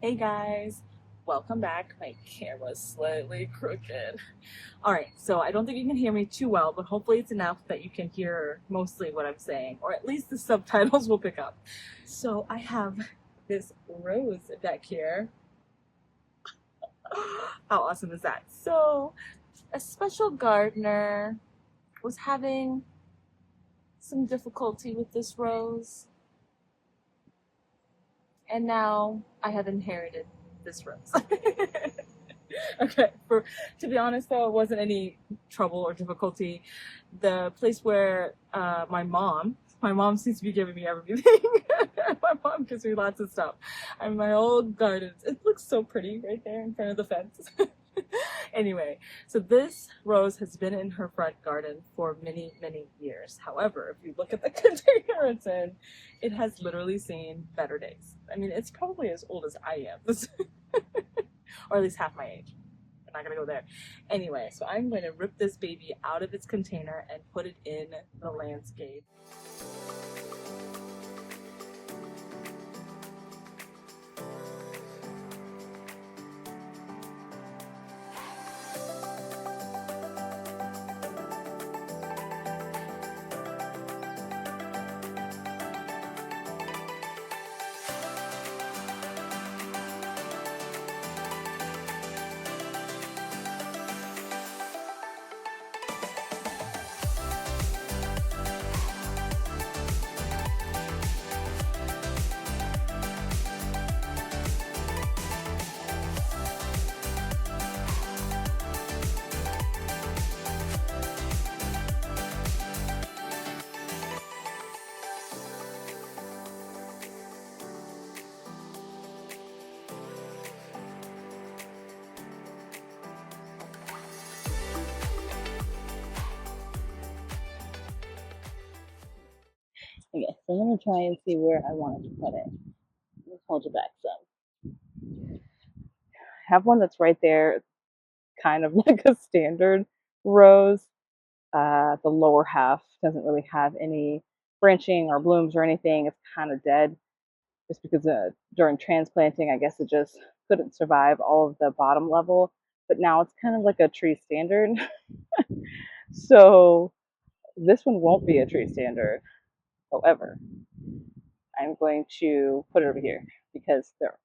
Hey guys, welcome back. My camera's slightly crooked. All right, so I don't think you can hear me too well, but hopefully it's enough that you can hear mostly what I'm saying, or at least the subtitles will pick up. So I have this rose back here. How awesome is that? So a special gardener was having some difficulty with this rose, and now I have inherited this rose. Okay, to be honest though, it wasn't any trouble or difficulty. The place where my mom seems to be giving me everything. My mom gives me lots of stuff. And my old garden, it looks so pretty right there in front of the fence. Anyway, so this rose has been in her front garden for many, many years. However, if you look at the container it's in, it has literally seen better days. I mean, it's probably as old as I am, or at least half my age. I'm not gonna go there. Anyway, so I'm going to rip this baby out of its container and put it in the landscape. Okay, so I'm gonna try and see where I wanted to put it. Let's hold you back some. I have one that's right there, kind of like a standard rose. The lower half doesn't really have any branching or blooms or anything. It's kind of dead just because during transplanting, I guess it just couldn't survive all of the bottom level. But now it's kind of like a tree standard. So this one won't be a tree standard. However, I'm going to put it over here because they're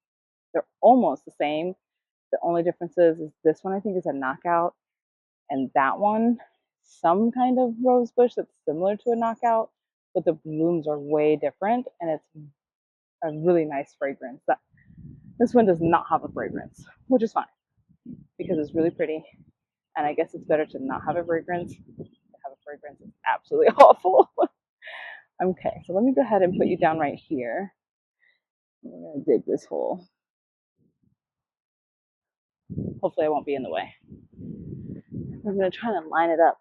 almost the same. The only difference is this one I think is a knockout, and that one some kind of rose bush that's similar to a knockout, but the blooms are way different, and it's a really nice fragrance. This one does not have a fragrance, which is fine because it's really pretty. And I guess it's better to not have a fragrance. To have a fragrance is absolutely awful. Okay, so let me go ahead and put you down right here. We're gonna dig this hole. Hopefully I won't be in the way. I'm gonna try and line it up.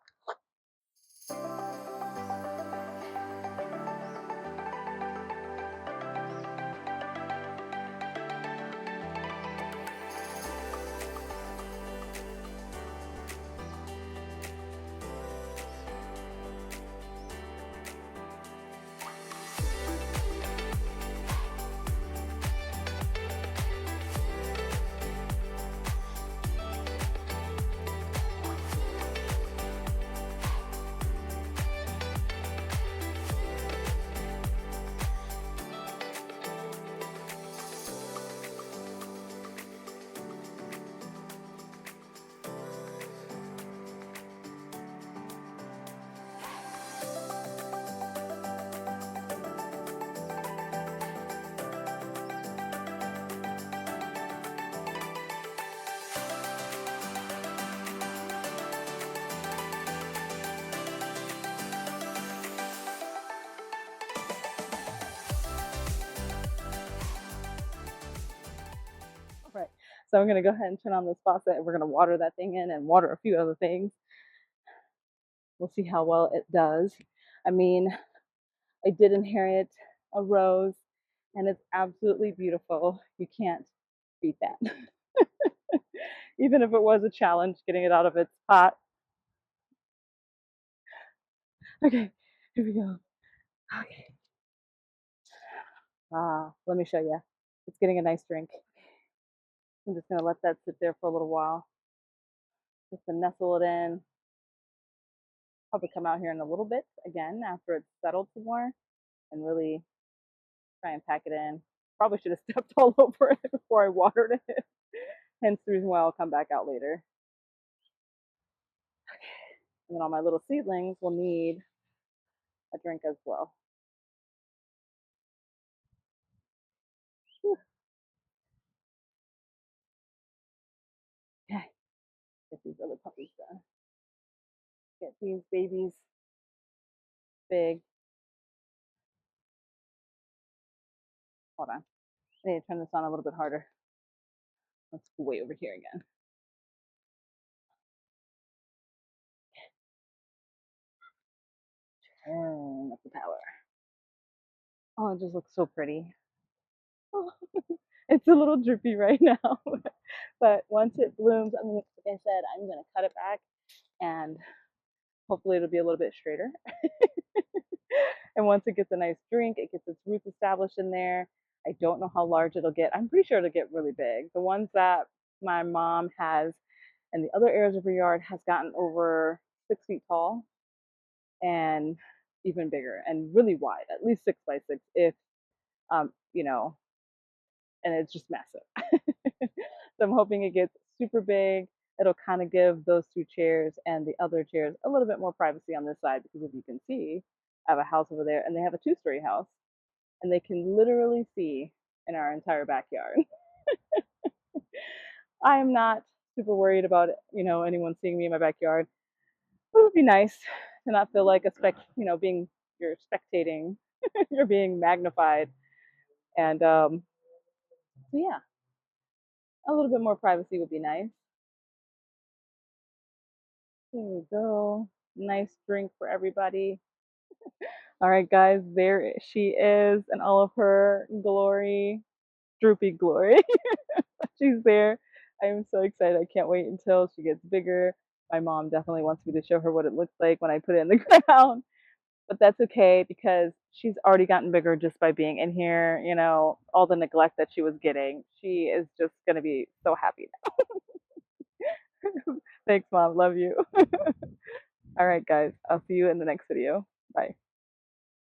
Right. So I'm going to go ahead and turn on this faucet and we're going to water that thing in and water a few other things. We'll see how well it does. I mean, I did inherit a rose and it's absolutely beautiful. You can't beat that. Even if it was a challenge getting it out of its pot. Okay, here we go. Okay. Let me show you. It's getting a nice drink. I'm just gonna let that sit there for a little while, just to nestle it in. Probably come out here in a little bit again after it's settled some more and really try and pack it in. Probably should have stepped all over it before I watered it. Hence the reason why I'll come back out later. And then all my little seedlings will need a drink as well. Okay, get these other puppies done. Get these babies big. Hold on. I need to turn this on a little bit harder. Let's go way over here again. Turn up the power. Oh, it just looks so pretty. It's a little drippy right now, but once it blooms, I mean, like I said, I'm gonna cut it back and hopefully it'll be a little bit straighter. And once it gets a nice drink, it gets its roots established in there. I don't know how large it'll get. I'm pretty sure it'll get really big. The ones that my mom has and the other areas of her yard has gotten over 6 feet tall and even bigger and really wide, at least 6 by 6, if you know, and it's just massive. So I'm hoping it gets super big. It'll kind of give those two chairs and the other chairs a little bit more privacy on this side because if you can see, I have a house over there and they have a two-story house and they can literally see in our entire backyard. I am not super worried about anyone seeing me in my backyard. It would be nice to not feel like being you're spectating, you're being magnified, and so yeah, a little bit more privacy would be nice. There we go. Nice drink for everybody. All right, guys, there she is in all of her glory, droopy glory. She's there. I am so excited. I can't wait until she gets bigger. My mom definitely wants me to show her what it looks like when I put it in the ground. But that's okay because she's already gotten bigger just by being in here. All the neglect that she was getting. She is just going to be so happy now. Thanks, Mom. Love you. All right, guys. I'll see you in the next video. Bye.